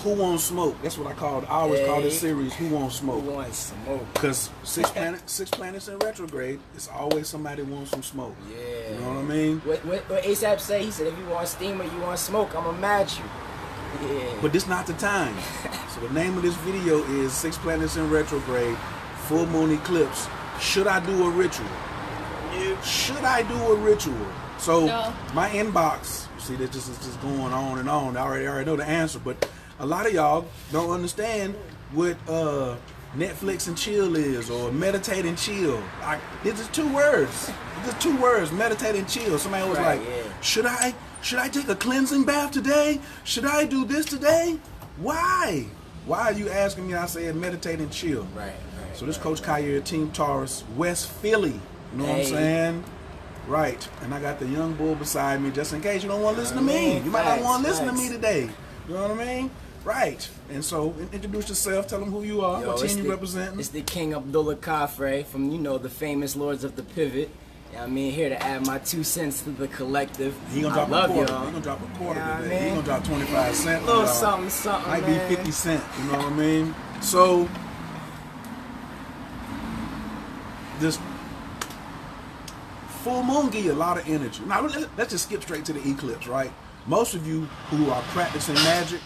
Who Wants Smoke? That's what I always call this series Who Wants Smoke. Who Wants Smoke? Because six planets in retrograde, it's always somebody wants some smoke. Yeah. You know what I mean? What ASAP say? He said, if you want steam or you want smoke, I'm gonna match you. Yeah. But this not the time. So the name of this video is 6 Planets in Retrograde, Full Moon Eclipse. Should I do a ritual? Should I do a ritual? So my inbox, you see, that this is just going on and on. I already know the answer, but a lot of y'all don't understand what Netflix and chill is, or meditate and chill. It's just 2 words. It's just 2 words, meditate and chill. Somebody was like, should I take a cleansing bath today? Should I do this today? Why? Why are you asking me? I said meditate and chill. Right. So this Coach Khayr, Team Taurus, West Philly. You know what I'm saying? Right. And I got the young bull beside me just in case you don't want to listen to me. You might not want to listen to me today. You know what I mean? Right. And so introduce yourself. Tell them who you are. What team you representing. It's the King Abdullah Khafre from, the famous Lords of the Pivot. I mean, here to add my 2 cents to the collective. He gonna drop a quarter. He gonna drop a quarter today. He gonna drop 25 cents. A little something, Might be 50 cents. You know what I mean? So this full moon give you a lot of energy. Now let's just skip straight to the eclipse, right? Most of you who are practicing magic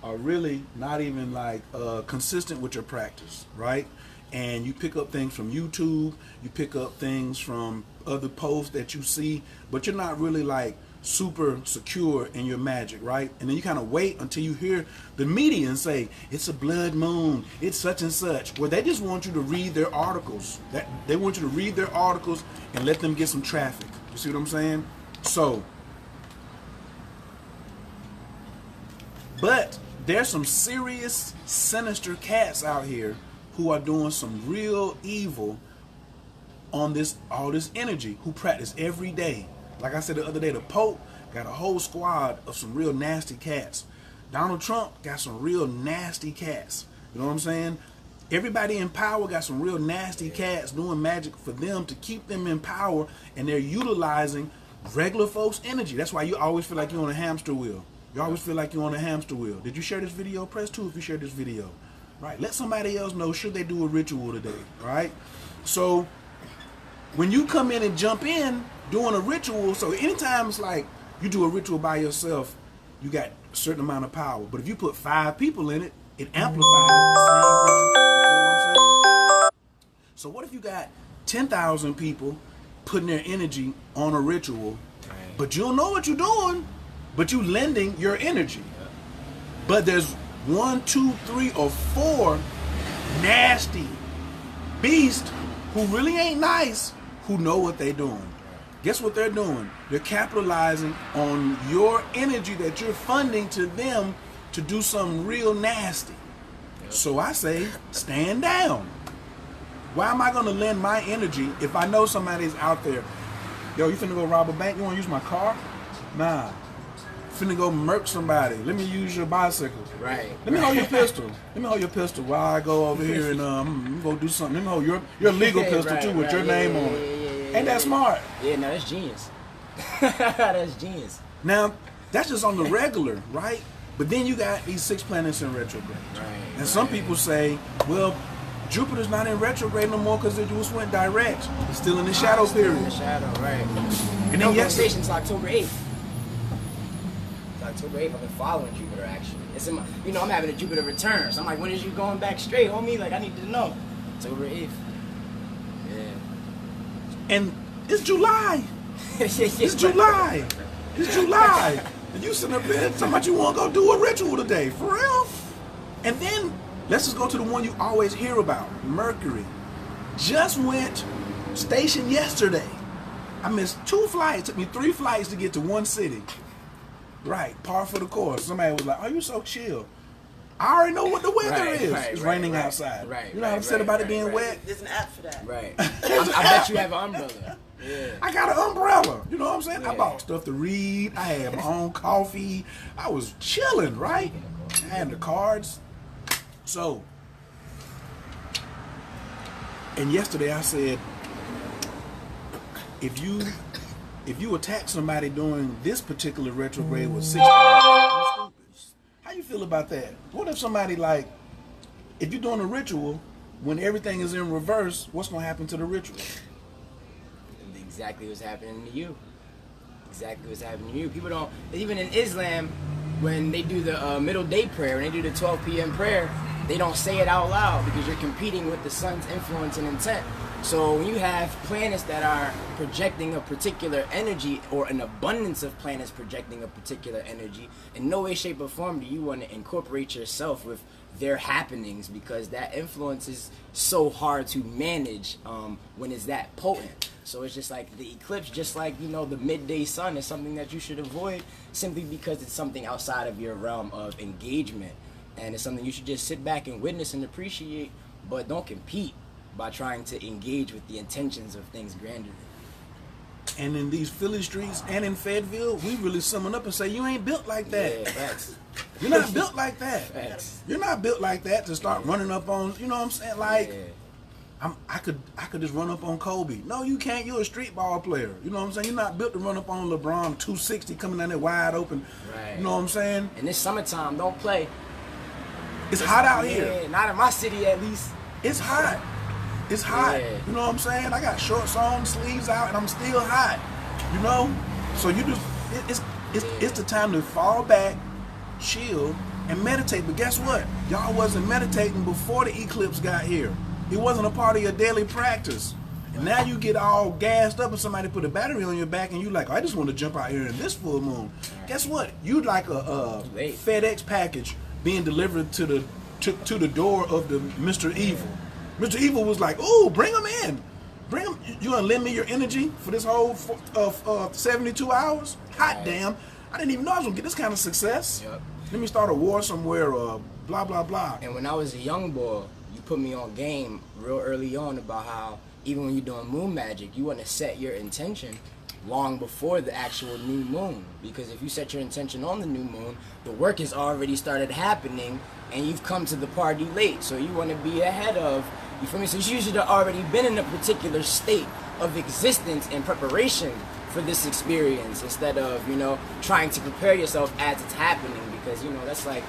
are really not even like consistent with your practice, right? And you pick up things from YouTube, you pick up things from other posts that you see, but you're not really like super secure in your magic, right? And then you kind of wait until you hear the media and say, it's a blood moon, it's such and such. Well, they just want you to read their articles. They want you to read their articles and let them get some traffic. You see what I'm saying? So, but there's some serious, sinister cats out here who are doing some real evil on all this energy, who practice every day. Like I said the other day, the Pope got a whole squad of some real nasty cats. Donald Trump got some real nasty cats. You know what I'm saying? Everybody in power got some real nasty cats doing magic for them to keep them in power, and they're utilizing regular folks' energy. That's why you always feel like you're on a hamster wheel. You always feel like you're on a hamster wheel. Did you share this video? Press 2 if you shared this video. Right? Let somebody else know, should they do a ritual today? Right? So when you come in and jump in doing a ritual, so anytime it's like you do a ritual by yourself, you got a certain amount of power. But if you put 5 people in it, it amplifies the same ritual. You know what I'm saying? So what if you got 10,000 people putting their energy on a ritual, but you don't know what you're doing, but you lending your energy. But there's 1, 2, 3, or 4 nasty beasts who really ain't nice, who know what they're doing. Guess what they're doing? They're capitalizing on your energy that you're funding to them to do something real nasty. So I say, stand down. Why am I going to lend my energy if I know somebody's out there? Yo, you finna go rob a bank? You want to use my car? Nah. Finna go murk somebody. Let me use your bicycle. Right. Let me hold your pistol. Let me hold your pistol while I go over here and go do something. Let me hold your legal pistol too with your name on it. Ain't that smart? Yeah, no, that's genius. That's genius. Now, that's just on the regular, right? But then you got these 6 planets in retrograde. Right. And some people say, well, Jupiter's not in retrograde no more because it just went direct. It's still in the shadow period. In the shadow, right. And then station's October 8th. October 8th, I've been following Jupiter actually. It's in my, I'm having a Jupiter return. So I'm like, when is you going back straight, homie? Like, I need to know. October 8th. Yeah. And it's July. It's July. It's July. And you sitting up there talking about you want to go do a ritual today. For real? And then, let's just go to the one you always hear about. Mercury. Just went station yesterday. I missed 2 flights. It took me 3 flights to get to one city. Right, par for the course. Somebody was like, "Oh, you so chill." I already know what the weather is. It's raining outside. Right. You know what I'm saying about it being wet? There's an app for that. Right. I bet you have an umbrella. Yeah. I got an umbrella. You know what I'm saying? Yeah. I bought stuff to read. I had my own coffee. I was chilling, right? I had the cards. So, and yesterday I said, if you attack somebody during this particular retrograde with 6, how How you feel about that? What if somebody like, if you're doing a ritual, when everything is in reverse, what's gonna happen to the ritual? Exactly what's happening to you. Exactly what's happening to you. People don't, even in Islam, when they do the middle day prayer, when they do the 12 p.m. prayer, they don't say it out loud because you're competing with the sun's influence and intent. So when you have planets that are projecting a particular energy, or an abundance of planets projecting a particular energy, in no way, shape, or form do you want to incorporate yourself with their happenings, because that influence is so hard to manage when it's that potent. So it's just like the eclipse, just like, you know, the midday sun is something that you should avoid simply because it's something outside of your realm of engagement. And it's something you should just sit back and witness and appreciate, but don't compete by trying to engage with the intentions of things grander. And in these Philly streets and in Fayetteville, we really summon up and say, you ain't built like that. Yeah, facts. You're not built like that. Facts. You're not built like that to start running up on, you know what I'm saying? Like, Yeah. I could just run up on Kobe. No, you can't. You're a street ball player. You know what I'm saying? You're not built to run up on LeBron 260 coming down there wide open. Right. You know what I'm saying? And this summertime, don't play. It's hot out here. Yeah, not in my city at least. It's hot. It's hot. Yeah. You know what I'm saying? I got shorts on, sleeves out, and I'm still hot. You know? So you just it's the time to fall back, chill, and meditate. But guess what? Y'all wasn't meditating before the eclipse got here. It wasn't a part of your daily practice. And now you get all gassed up and somebody put a battery on your back and you like, oh, I just want to jump out here in this full moon. Guess what? You'd like a FedEx package being delivered to the door of the Mr. Evil. Mr. Evil was like, ooh, bring him in. Bring him. You gonna lend me your energy for this whole 72 hours? Hot damn. I didn't even know I was gonna get this kind of success. Yep. Let me start a war somewhere, blah, blah, blah. And when I was a young boy, you put me on game real early on about how even when you're doing moon magic, you want to set your intention long before the actual new moon. Because if you set your intention on the new moon, the work has already started happening and you've come to the party late. So you want to be ahead of, you feel me? So you should have already been in a particular state of existence and preparation for this experience instead of, you know, trying to prepare yourself as it's happening, because, you know, that's like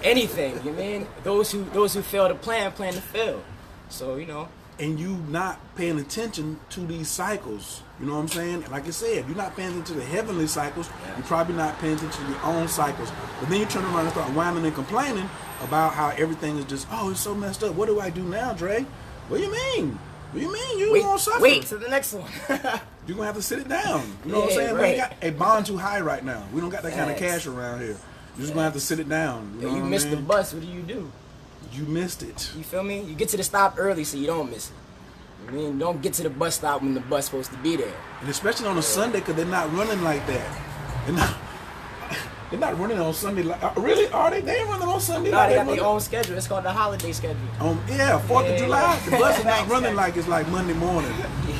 anything, you mean? Those who fail to plan to fail. So, you know. And you not paying attention to these cycles. You know what I'm saying? Like I said, you're not paying attention to the heavenly cycles. Yeah. You're probably not paying attention to your own cycles. But then you turn around and start whining and complaining about how everything is just, oh, it's so messed up. What do I do now, Dre? What do you mean? What do you mean? You gonna suffer. Wait to the next one. You're gonna have to sit it down. You know what I'm saying? Right. We ain't got a bond too high right now. We don't got that kind of cash around here. You're just gonna have to sit it down. You know you missed the bus, what do? You missed it. You feel me? You get to the stop early so you don't miss it. I mean, don't get to the bus stop when the bus supposed to be there. And especially on a Sunday, because they're not running like that. They're not running on Sunday. Really? Are they? They ain't running on Sunday. No, they got their own schedule. It's called the holiday schedule. 4th of July. The bus is not running like it's like Monday morning.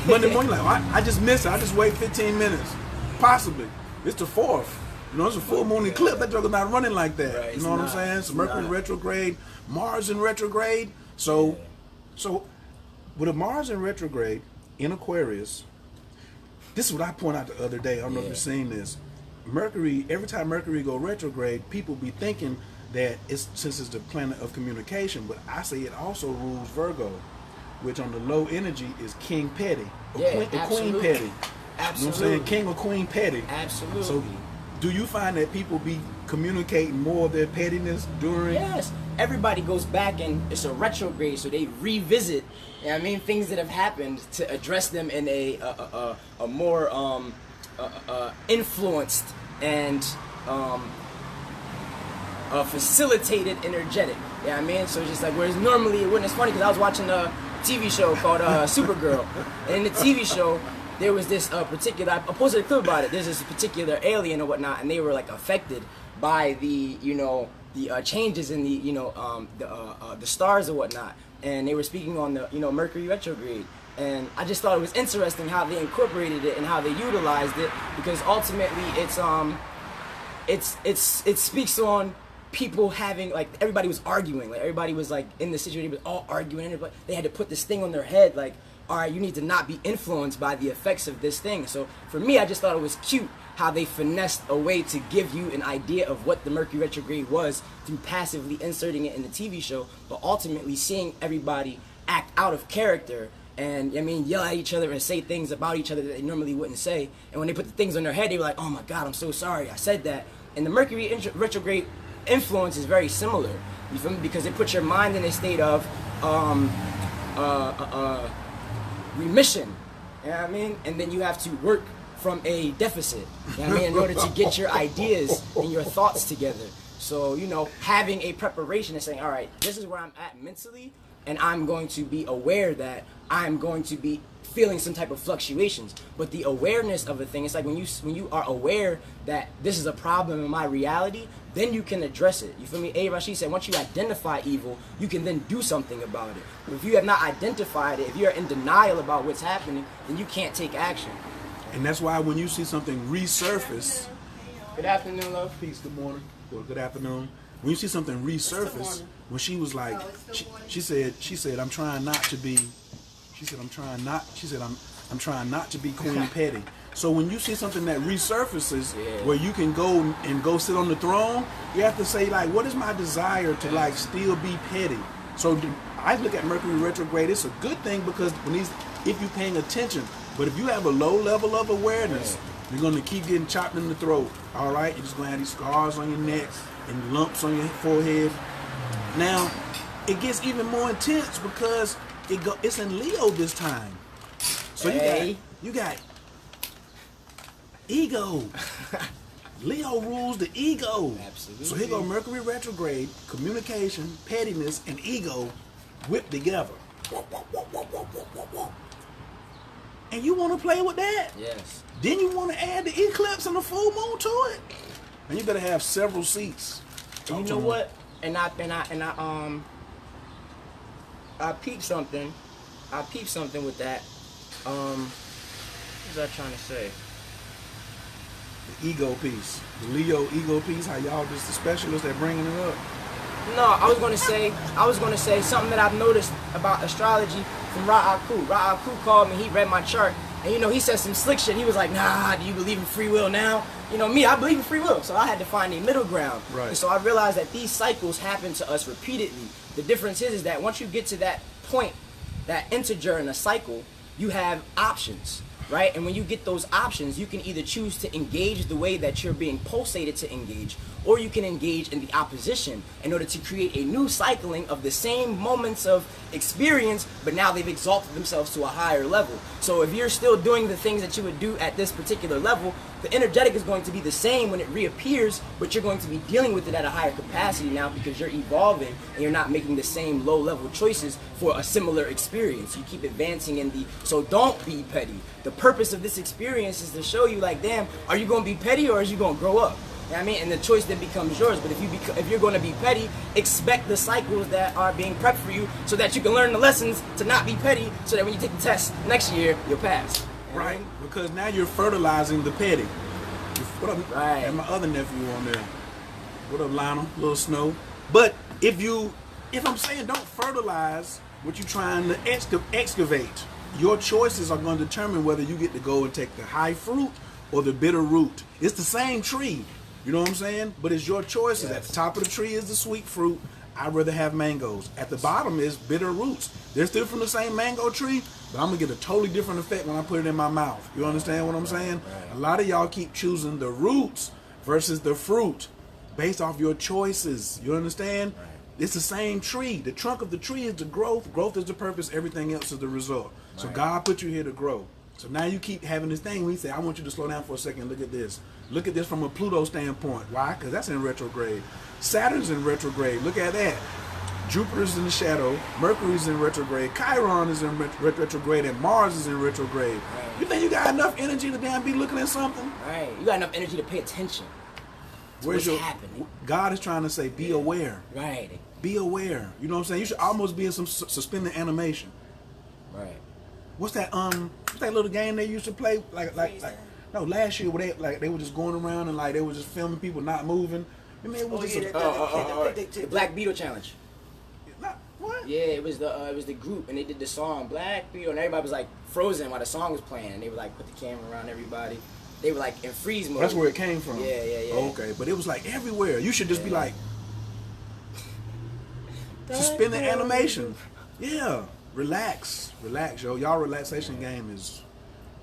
Monday morning, like, I just miss it. I just wait 15 minutes. Possibly. It's the 4th. You know, it's a full moon eclipse. That joker's not running like that. Right, you know what I'm saying? So Mercury retrograde, Mars in retrograde. So with a Mars in retrograde in Aquarius, this is what I point out the other day. I don't know if you've seen this. Mercury, every time Mercury go retrograde, people be thinking that since it's the planet of communication, but I say it also rules Virgo, which on the low energy is King Petty, or Queen Petty. Absolutely. You know what I'm saying? King or Queen Petty. Absolutely. So do you find that people be communicating more of their pettiness during? Yes. Everybody goes back and it's a retrograde, so they revisit, you know what I mean, things that have happened to address them in a more influenced and facilitated energetic. You know what I mean? So it's just like, whereas normally it wouldn't. It's funny because I was watching a TV show called Supergirl, and in the TV show there was this particular, I posted a clip about it, there's this particular alien or whatnot, and they were like affected by the, you know, the changes in the, you know, the stars or whatnot, and they were speaking on the, you know, Mercury retrograde. And I just thought it was interesting how they incorporated it and how they utilized it, because ultimately it speaks on people having, like, everybody was arguing, like everybody was like in the situation, was all arguing, and they had to put this thing on their head, like, all right, you need to not be influenced by the effects of this thing. So for me, I just thought it was cute how they finessed a way to give you an idea of what the Mercury retrograde was through passively inserting it in the TV show, but ultimately seeing everybody act out of character and yell at each other and say things about each other that they normally wouldn't say. And when they put the things on their head, they were like, "Oh my God, I'm so sorry, I said that." And the Mercury retrograde influence is very similar. You feel me? Because it puts your mind in a state of remission. You know what I mean? And then you have to work from a deficit. You know what I mean? In order to get your ideas and your thoughts together. So, having a preparation and saying, all right, this is where I'm at mentally, and I'm going to be aware that I'm going to be feeling some type of fluctuations. But the awareness of a thing, it's like when you are aware that this is a problem in my reality, then you can address it. You feel me? A. Rashid said, once you identify evil, you can then do something about it. But if you have not identified it, if you're in denial about what's happening, then you can't take action. And that's why when you see something resurface... Good afternoon, love. Peace, good morning. Or good afternoon. When you see something resurface, when she was like, she said, I'm trying not to be... I'm trying not to be Queen Petty. So when you see something that resurfaces, where you can go sit on the throne, you have to say, like, what is my desire to, like, still be petty? So I look at Mercury retrograde, it's a good thing, because if you're paying attention. But if you have a low level of awareness, you're going to keep getting chopped in the throat. All right? You're just going to have these scars on your neck and lumps on your forehead. Now, it gets even more intense because it's in Leo this time. So you got ego. Leo rules the ego. Absolutely. So here go Mercury retrograde, communication, pettiness, and ego whipped together. And you want to play with that? Yes. Then you want to add the eclipse and the full moon to it? And you better have several seats. And you know what? And I peeped something. I peeped something with that. What was I trying to say? The ego piece. The Leo ego piece, how y'all just the specialists that bringing it up. No, I was gonna say something that I've noticed about astrology from Ra'aku. Ra'aku called me, he read my chart, and he said some slick shit. He was like, nah, do you believe in free will now? Me, I believe in free will, so I had to find a middle ground. Right. And so I realized that these cycles happen to us repeatedly. The difference is that once you get to that point, that integer in a cycle, you have options. Right? And when you get those options, you can either choose to engage the way that you're being pulsated to engage, or you can engage in the opposition in order to create a new cycling of the same moments of experience, but now they've exalted themselves to a higher level. So if you're still doing the things that you would do at this particular level, the energetic is going to be the same when it reappears, but you're going to be dealing with it at a higher capacity now because you're evolving and you're not making the same low-level choices for a similar experience. You keep advancing so don't be petty. The purpose of this experience is to show you, like, damn, are you going to be petty or are you going to grow up? You know what I mean? And the choice then becomes yours. But if you're going to be petty, expect the cycles that are being prepped for you so that you can learn the lessons to not be petty, so that when you take the test next year, you'll pass. Right, because now you're fertilizing the petty. What up? Right. And my other nephew on there. What up, Lionel? Little Snow. But if I'm saying don't fertilize what you're trying to excavate, your choices are going to determine whether you get to go and take the high fruit or the bitter root. It's the same tree. You know what I'm saying? But it's your choices. Yes. At the top of the tree is the sweet fruit. I'd rather have mangoes. At the bottom is bitter roots. They're still from the same mango tree, but I'm going to get a totally different effect when I put it in my mouth. You understand what I'm saying? Right. A lot of y'all keep choosing the roots versus the fruit based off your choices. You understand? Right. It's the same tree. The trunk of the tree is the growth. Growth is the purpose. Everything else is the result. Right. So God put you here to grow. So now you keep having this thing. We say, I want you to slow down for a second. Look at this. Look at this from a Pluto standpoint. Why? Because that's in retrograde. Saturn's in retrograde. Look at that. Jupiter's in the shadow. Mercury's in retrograde. Chiron is in retrograde. And Mars is in retrograde. Right. You think you got enough energy to damn be looking at something? Right. You got enough energy to pay attention. What's happening? God is trying to say, be aware. Right. Be aware. You know what I'm saying? You should almost be in some suspended animation. Right. What's that little game they used to play last year where they were just going around and like they were just filming people not moving. I mean, it was the Black Beetle challenge. What? Yeah, it was the group and they did the song Black Beetle and everybody was like frozen while the song was playing and they would like put the camera around everybody. they were like in freeze mode. That's where it came from. Yeah. Okay, but it was like everywhere. You should just be like, suspend the animation. Yeah, relax, yo. Y'all relaxation game is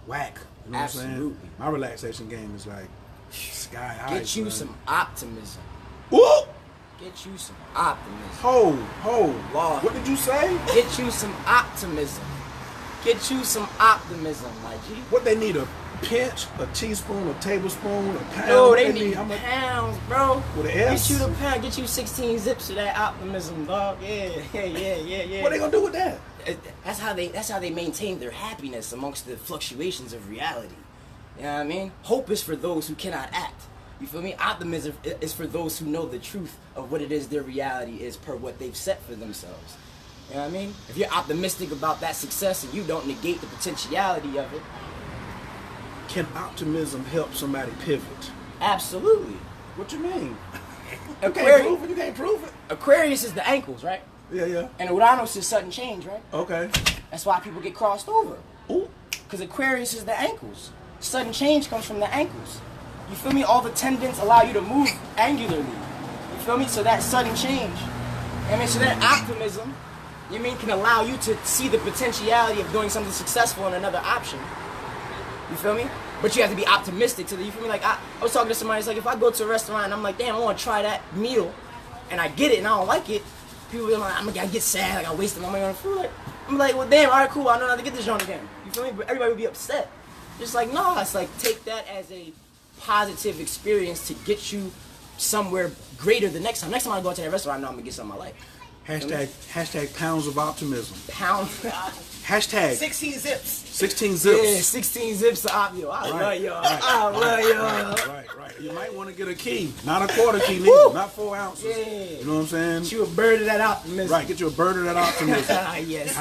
whack. You know Absolutely. what I'm saying? My relaxation game is like sky high. Get you some optimism. Ooh! Get you some optimism. Ho. Lord. What did you say? Get you some optimism. Get you some optimism, my G. What they need, a pinch, a teaspoon, a tablespoon, a pound? No, What they need how much? pounds, bro. With an S? Get you the pound. Get you 16 zips of that optimism, dog. Yeah. What they gonna do with that? That's how they maintain their happiness amongst the fluctuations of reality. You know what I mean? Hope is for those who cannot act. You feel me? Optimism is for those who know the truth of what it is their reality is per what they've set for themselves. You know what I mean? If you're optimistic about that success and you don't negate the potentiality of it. Can optimism help somebody pivot? Absolutely. What you mean? Aquarius, You can't prove it. Aquarius is the ankles, right? Yeah. And Uranus is sudden change, right? Okay. That's why people get crossed over. Ooh. Because Aquarius is the ankles. Sudden change comes from the ankles. You feel me? All the tendons allow you to move angularly. You feel me? So that sudden change. I mean, so that optimism, you mean, can allow you to see the potentiality of doing something successful in another option. You feel me? But you have to be optimistic to the, you feel me? Like, I was talking to somebody, it's like, if I go to a restaurant and I'm like, damn, I want to try that meal, and I get it and I don't like it, people be like, I get sad, like I wasted my money on food. Like, I'm like, well, damn, all right, cool, I know not to get this joint again. You feel me? But everybody would be upset. Just like, no, it's like, take that as a positive experience to get you somewhere greater the next time. Next time I go to that restaurant, I know I'm gonna get something I like. Hashtag pounds of optimism. Pound. Hashtag 16 zips. 16 zips. Yeah, 16 zips of optimism. I love y'all. I love y'all. Right. You might want to get a key, not a quarter key, neither, not 4 ounces. Yeah. You know what I'm saying? Get you a bird of that optimism. Right, get you a bird of that optimism. Yes.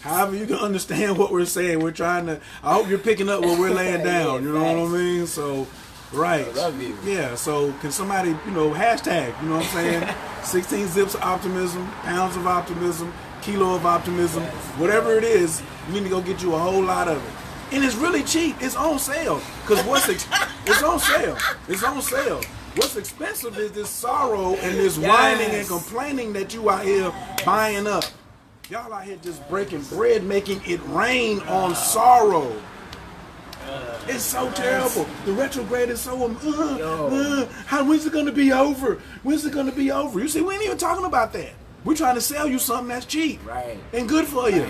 However you can understand what we're saying, we're trying to. I hope you're picking up what we're laying down. You know what I mean? So, right. I love you. Yeah. So can somebody, hashtag? You know what I'm saying? 16 zips of optimism, pounds of optimism, kilo of optimism, whatever it is. You need to go get you a whole lot of it. And it's really cheap. It's on sale. Because it's on sale. It's on sale. What's expensive is this sorrow and this whining and complaining that you out here buying up. Y'all out here just breaking bread, making it rain on sorrow. It's so terrible. The retrograde is so, when's it going to be over? When's it going to be over? You see, we ain't even talking about that. We're trying to sell you something that's cheap. Right. And good for you.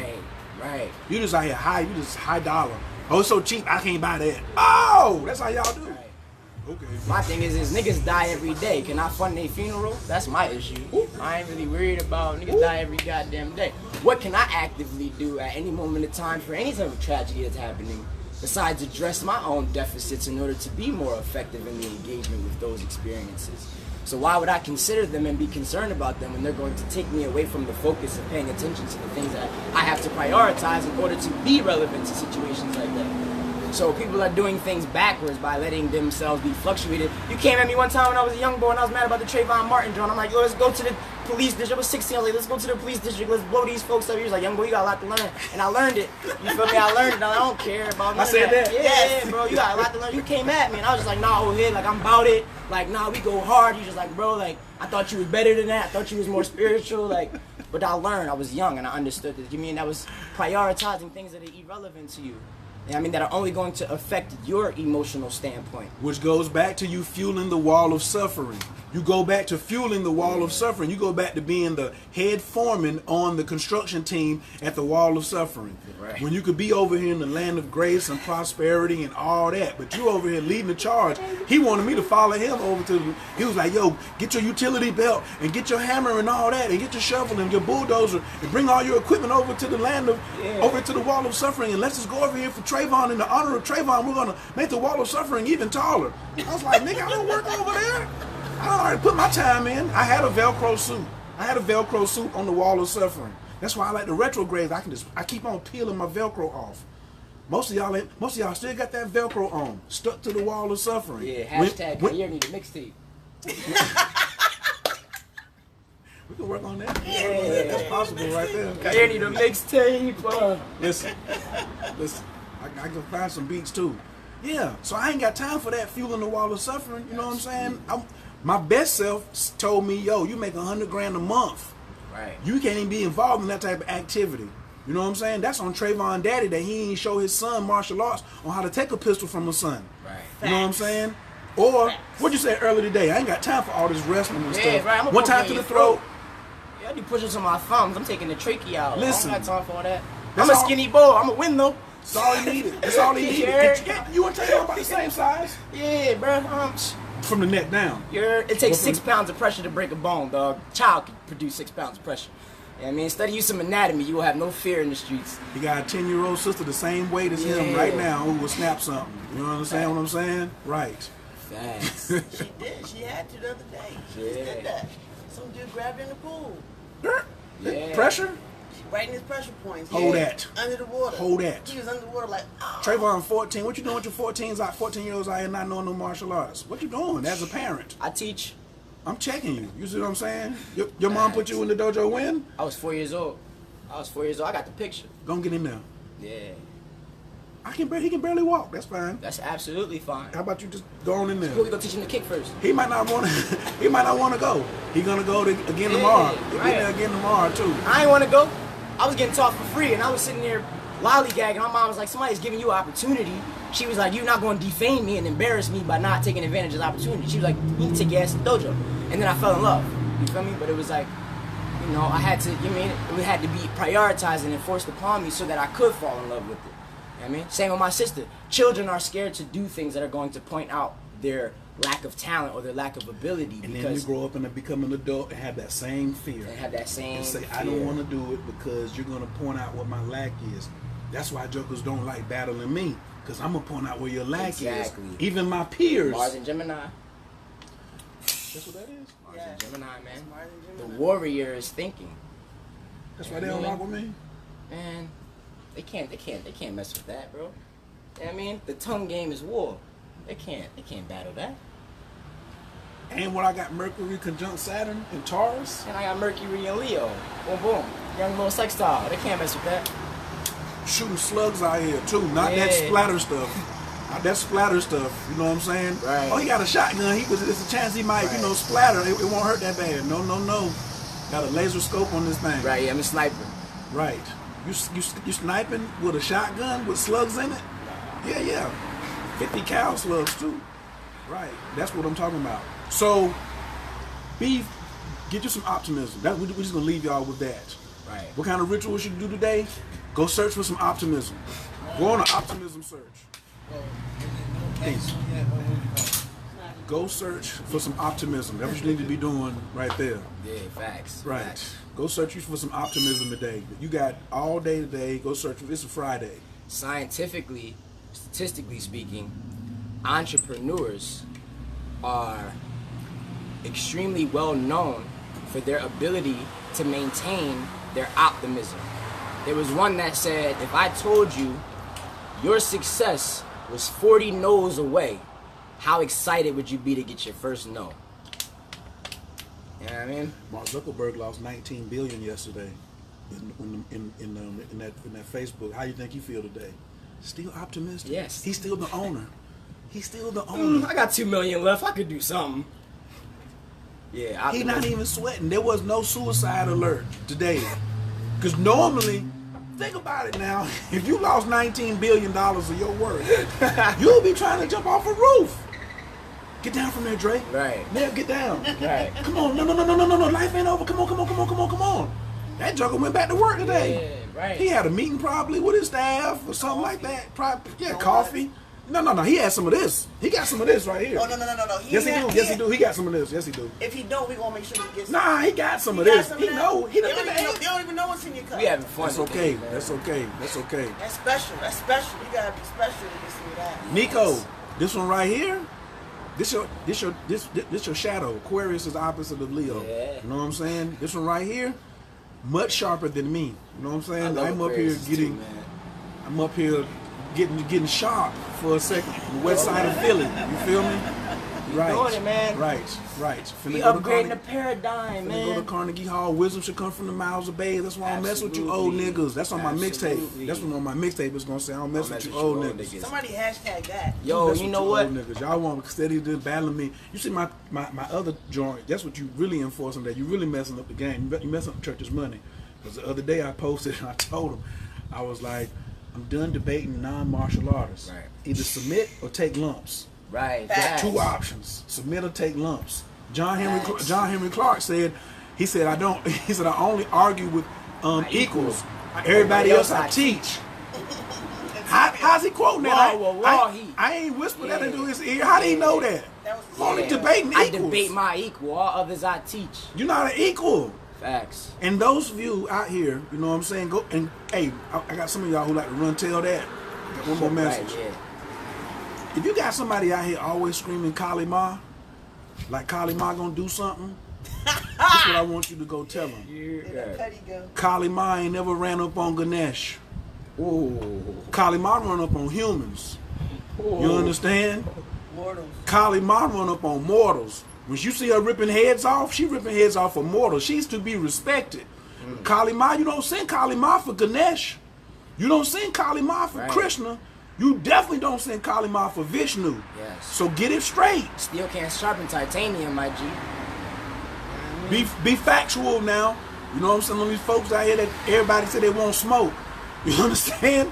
Right. You just out here you just high dollar. Oh, it's so cheap, I can't buy that. Oh, that's how y'all do. Right. Okay. My thing is niggas die every day. Can I fund their funeral? That's my issue. I ain't really worried about niggas die every goddamn day. What can I actively do at any moment in time for any type of tragedy that's happening besides address my own deficits in order to be more effective in the engagement with those experiences? So why would I consider them and be concerned about them when they're going to take me away from the focus of paying attention to the things that I have to prioritize in order to be relevant to situations like that? So people are doing things backwards by letting themselves be fluctuated. You came at me one time when I was a young boy and I was mad about the Trayvon Martin joint. I'm like, yo, let's go to the police district. I was 16. I was like, let's go to the police district. Let's blow these folks up. He was like, young boy, you got a lot to learn. And I learned it. You feel me? I learned it. I don't care about none I said of that. that. Yeah, bro, you got a lot to learn. You came at me and I was just like, nah, old head, like I'm about it. Like, nah, we go hard. You just like, bro, like, I thought you was better than that. I thought you was more spiritual. Like, but I learned. I was young and I understood this. You mean that was prioritizing things that are irrelevant to you. I mean, that are only going to affect your emotional standpoint. Which goes back to you fueling the wall of suffering. You go back to fueling the wall of suffering. You go back to being the head foreman on the construction team at the wall of suffering. Right. When you could be over here in the land of grace and prosperity and all that, but you over here leading the charge. He wanted me to follow him over to he was like, yo, get your utility belt and get your hammer and all that and get your shovel and your bulldozer and bring all your equipment over to the land of, over to the wall of suffering, and let's just go over here for Trayvon. In the honor of Trayvon, we're going to make the wall of suffering even taller. I was like, nigga, I don't work over there. I already put my time in. I had a Velcro suit. On the wall of suffering. That's why I like the retrogrades. I keep on peeling my Velcro off. Most of y'all still got that Velcro on, stuck to the wall of suffering. Yeah, hashtag Kair need a mixtape. We can work on that. Yeah, that's possible right there. Kair need a mixtape. Listen. I can find some beats too. Yeah, so I ain't got time for that fueling the wall of suffering. You know what I'm saying? My best self told me, yo, you make $100 grand a month. Right. You can't even be involved in that type of activity. You know what I'm saying? That's on Trayvon Daddy that he ain't show his son martial arts on how to take a pistol from a son. Right. You know what I'm saying? Or what you said earlier today? I ain't got time for all this wrestling and stuff. Right. I'm One time to the throat. Yeah, I do push-ups on my thumbs. I'm taking the trachea out. Listen. I don't got time for all that. I'm a skinny boy. I'm a win though. That's all he needed. That's all he needed. You and Taylor about the same size. Yeah, bro. From the neck down. It takes 6 pounds of pressure to break a bone, dog. Child can produce 6 pounds of pressure. You know what I mean? Study you some anatomy, you will have no fear in the streets. He got a 10-year-old sister the same weight as him right now who will snap something. You understand what I'm saying? Right. Facts. She did. She had to the other day. She just did that. Some dude grabbed her in the pool. Yeah. Pressure? Right in his pressure points. Hold that. Under the water. Hold that. He was under the water like, oh. Trayvon 14. What you doing with your 14-year-olds out here not knowing no martial arts? What you doing as a parent? I teach. I'm checking you. You see what I'm saying? Your mom put you in the dojo when? I was 4 years old. I got the picture. Go get in there. Yeah. He can barely walk. That's fine. That's absolutely fine. How about you just go on in there? We're gonna teach him to kick first. He might not want to. He might not want to go. He gonna go again tomorrow. He'll be there again tomorrow too. I ain't want to go. I was getting taught for free, and I was sitting there lollygagging. My mom was like, "Somebody's giving you an opportunity." She was like, "You're not going to defame me and embarrass me by not taking advantage of the opportunity." She was like, "You need to take your ass to the dojo." And then I fell in love. You feel me? But it was like, you know, I had to. You mean it had to be prioritized and enforced upon me so that I could fall in love with it. You know what I mean? Same with my sister. Children are scared to do things that are going to point out their lack of talent or their lack of ability. And then you grow up and become an adult and have that same fear. And have that same and say, fear. I don't want to do it because you're going to point out what my lack is. That's why jokers don't like battling me, because I'm going to point out where your lack is. Even my peers. Mars and Gemini. That's what that is? Mars and Gemini, man. The warrior is thinking. That's why they don't rock with me? Man, they can't mess with that, bro. You know what I mean? The tongue game is war. They can't battle that. And when I got Mercury conjunct Saturn and Taurus. And I got Mercury and Leo. Boom, boom. Young little sextile. They can't mess with that. Shooting slugs out here too. Not that splatter stuff. Not that splatter stuff. You know what I'm saying? Right. Oh, he got a shotgun. It's a chance he might, you know, splatter. It won't hurt that bad. No. Got a laser scope on this thing. Right, yeah, I'm a sniper. Right. You sniping with a shotgun with slugs in it? Yeah. 50 cal slugs too. Right. That's what I'm talking about. So, get you some optimism. We're just gonna leave y'all with that. Right. What kind of rituals you do today? Go search for some optimism. Go on an optimism search. Peace. Go search for some optimism. That's what you need to be doing right there. Yeah, facts. Right. Facts. Go search for some optimism today. You got all day today. Go search for. It's a Friday. Scientifically, statistically speaking, entrepreneurs are extremely well known for their ability to maintain their optimism. There was one that said, if I told you your success was 40 no's away, how excited would you be to get your first no? You know what I mean? Mark Zuckerberg lost $19 billion yesterday in that Facebook. How you think he feel today? Still optimistic. Yes. He's still the owner. He's still the owner. I got $2 million left. I could do something. Yeah, he's not even sweating. There was no suicide alert today. Because normally, think about it now. If you lost $19 billion of your worth, you'll be trying to jump off a roof. Get down from there, Dre. Right. Now get down. Right. Come on. No. Life ain't over. Come on. That joker went back to work today. Yeah, right. He had a meeting probably with his staff or something like that. Probably, coffee. No. He had some of this. He got some of this right here. Oh, no. Yes, he do. He got some of this. Yes, he do. If he don't, we gonna make sure he gets. Nah, he got some of this. He know. He they don't even know what's in your cup. We having fun. That's okay. Today, That's okay. That's special. You gotta be special to get some of that. Nico, this one right here. This your shadow. Aquarius is the opposite of Leo. Yeah. You know what I'm saying? This one right here, much sharper than me. You know what I'm saying? I'm up here getting sharp for a second. The west side of Philly. You feel me? We doing it, man. Right. We upgrading the paradigm, man. Go to Carnegie Hall. Wisdom should come from the mouths of babes. That's why I don't mess with you old niggas. That's on my mixtape. That's what on my mixtape is gonna say. I don't mess with you old niggas. Somebody hashtag that. Yo, you know what? Niggas. Y'all want steady to battling me. You see my other joint. That's what you really enforcing. That you really messing up the game. You messing up the church's money. Because the other day I posted and I told him, I was like, I'm done debating non-martial artists. Right. Either submit or take lumps. Right. Two options: submit or take lumps. John Henry Clark said, I only argue with equals. Everybody else I teach. How's he quoting that? I ain't whispered that into his ear. How did he know that? Only debating equals. I debate my equal. All others I teach. You're not an equal. Facts. And those of you out here, you know what I'm saying? Go and hey, I got some of y'all who like to run tell that. I got one more message. Right, yeah. If you got somebody out here always screaming Kali Ma, like Kali Ma gonna do something, that's what I want you to go tell them. Yeah. Kali Ma ain't never ran up on Ganesh. Ooh. Kali Ma run up on humans. Ooh. You understand? Mortals. Kali Ma run up on mortals. When you see her ripping heads off, she ripping heads off for mortals. She's to be respected. Kali Ma, you don't send Kali Ma for Ganesh. You don't send Kali Ma for Krishna. You definitely don't send Kali Ma for Vishnu. Yes. So get it straight. Steel can't sharpen titanium, my G. Be factual now. You know what I'm saying? On these folks out here that everybody say they won't smoke. You understand?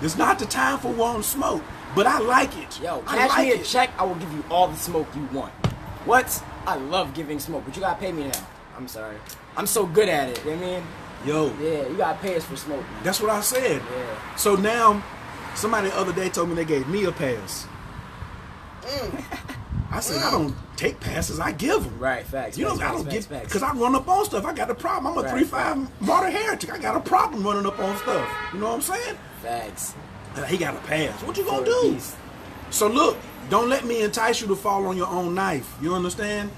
It's not the time for wanting smoke. But I like it. Yo, cash me a check, I will give you all the smoke you want. What? I love giving smoke, but you gotta pay me now. I'm sorry. I'm so good at it, you know what I mean? Yo. Yeah, you gotta pay us for smoke, man. That's what I said. Yeah. So now, somebody the other day told me they gave me a pass. I said, I don't take passes, I give them. Right, facts. You know, I don't get, because I run up on stuff. I got a problem. I'm a 3-5 martyr heretic. I got a problem running up on stuff. You know what I'm saying? Facts. He got a pass. What you gonna do? So look, don't let me entice you to fall on your own knife. You understand?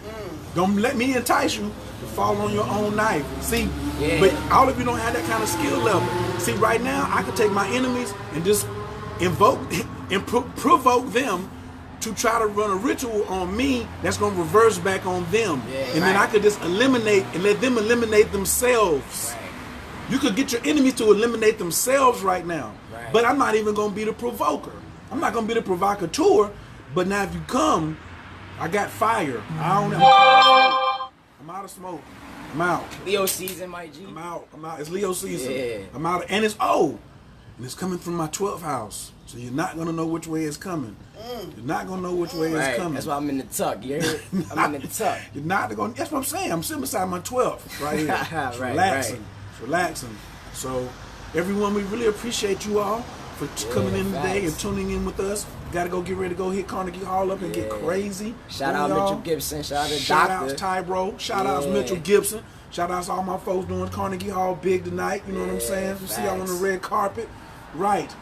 Don't let me entice you to fall on your own knife. See, but all of you don't have that kind of skill level. See, right now, I could take my enemies and just invoke and provoke them to try to run a ritual on me that's going to reverse back on them. And then I could just eliminate and let them eliminate themselves. You could get your enemies to eliminate themselves right now. But I'm not even going to be the provoker. I'm not going to be the provocateur. But now if you come, I got fire. I'm out of smoke. I'm out. Leo season, my G. I'm out. It's Leo season. Yeah. I'm out. And it's and it's coming from my 12th house. So you're not going to know which way it's coming. You're not going to know which way it's coming. That's why I'm in the tuck. You heard? I'm in the tuck. You're not going to. That's what I'm saying. I'm sitting beside my 12th right here. Relaxing. Relaxing. So everyone, we really appreciate you all for coming in today and tuning in with us. Got to go get ready to go hit Carnegie Hall up and get crazy. Shout out Mitchell Gibson. Shout out to Shout Doctor. outs Tybro. Shout outs Mitchell Gibson. Shout outs all my folks doing Carnegie Hall big tonight. You know what I'm saying? You see y'all on the red carpet. Right.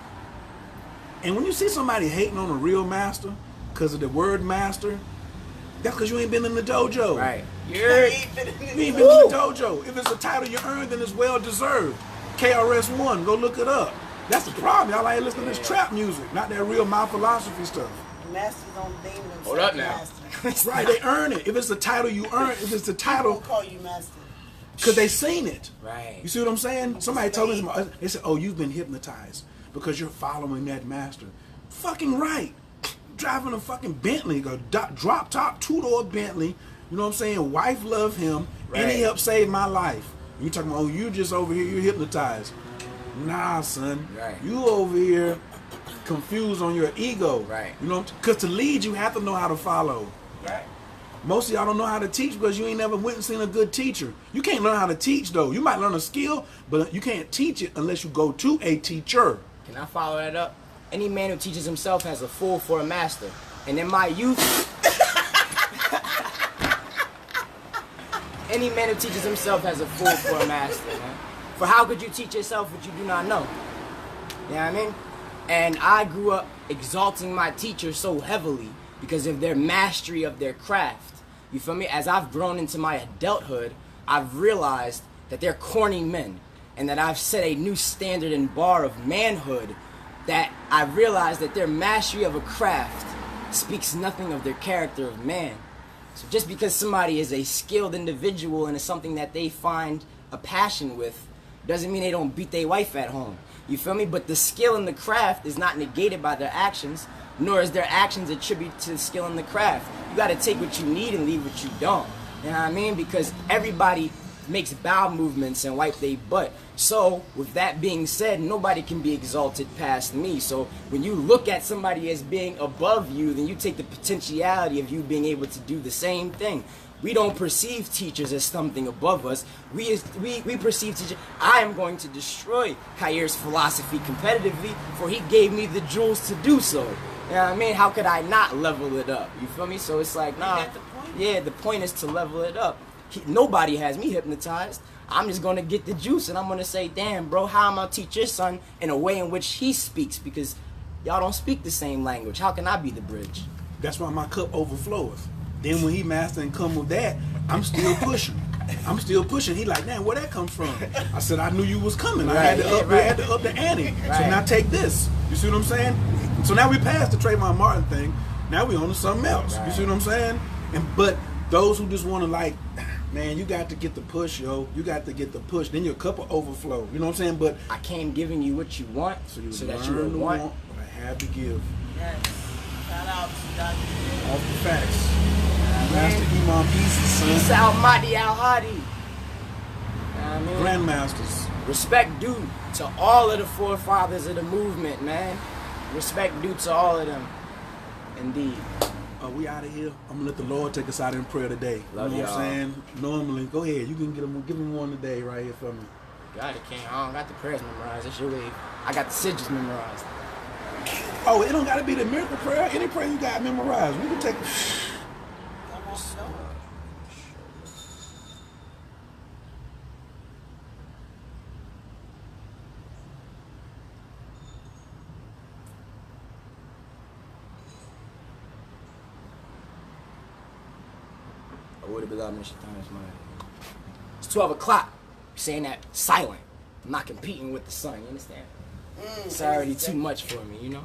And when you see somebody hating on a real master because of the word master, that's because you ain't been in the dojo. Right. You ain't been in the dojo. If it's a title you earned, then it's well deserved. KRS-One, go look it up. That's the problem. Y'all like listening to this trap music, not that real my philosophy stuff. Masters don't name themselves. Hold up now. Right, they earn it. If it's the title you earn, if it's the title, People call you master. because they seen it. Right. You see what I'm saying? Somebody told me, they said, oh, you've been hypnotized because you're following that master. Fucking right. Driving a fucking Bentley, a drop top 2-door Bentley. You know what I'm saying? Wife love him, and he helped save my life. You talking about, oh, you just over here, you hypnotized. Nah, son. Right. You over here confused on your ego. Right. You know, because to lead, you have to know how to follow. Right. Most of y'all don't know how to teach because you ain't never went and seen a good teacher. You can't learn how to teach, though. You might learn a skill, but you can't teach it unless you go to a teacher. Can I follow that up? Any man who teaches himself has a fool for a master. And in my youth, any man who teaches himself has a fool for a master, man. For how could you teach yourself what you do not know? You know what I mean? And I grew up exalting my teachers so heavily because of their mastery of their craft. You feel me? As I've grown into my adulthood, I've realized that they're corny men and that I've set a new standard and bar of manhood, that I realized that their mastery of a craft speaks nothing of their character of man. So just because somebody is a skilled individual and it's something that they find a passion with, doesn't mean they don't beat their wife at home. You feel me? But the skill in the craft is not negated by their actions, nor is their actions attributed to the skill in the craft. You got to take what you need and leave what you don't. You know what I mean? Because everybody makes bowel movements and wipe their butt. So with that being said, nobody can be exalted past me. So when you look at somebody as being above you, then you take the potentiality of you being able to do the same thing. We don't perceive teachers as something above us. We perceive teachers. I am going to destroy Kair's philosophy competitively, for he gave me the jewels to do so. You know what I mean? How could I not level it up? You feel me? So it's like, nah. Yeah, the point is to level it up. Nobody has me hypnotized. I'm just going to get the juice and I'm going to say, damn, bro, how am I teach your son in a way in which he speaks? Because y'all don't speak the same language. How can I be the bridge? That's why my cup overflows. Then when he master and come with that, I'm still pushing. I'm still pushing. He like, man, where that come from? I said, I knew you was coming. I had to up the ante. Right. So now take this. You see what I'm saying? So now we passed the Trayvon Martin thing. Now we on to something else. Right. You see what I'm saying? But those who just want to like, man, you got to get the push, yo. You got to get the push. Then your cup will overflow. You know what I'm saying? But I came giving you what you want, so that you would want what I have to give. Yes. Shout out to Dr. Off the facts. Master Imam Easy, son. Peace out, Mahdi Al-Hadi. Grandmasters. Respect due to all of the forefathers of the movement, man. Respect due to all of them. Indeed. We out of here. I'm gonna let the Lord take us out in prayer today. Love you know y'all. what I'm saying? Normally, go ahead. You can give him one today right here for me. Got it, King. I don't got the prayers memorized. That's your way. I got the sigils memorized. Oh, it don't gotta be the miracle prayer. Any prayer you got memorized. We can take. It's 12 o'clock. You're saying that silent. I'm not competing with the sun, you understand? It's already too much for me, you know?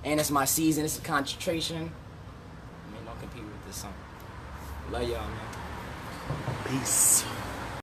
And it's my season, it's a concentration. I mean, don't compete with the sun. Love y'all, man. Peace.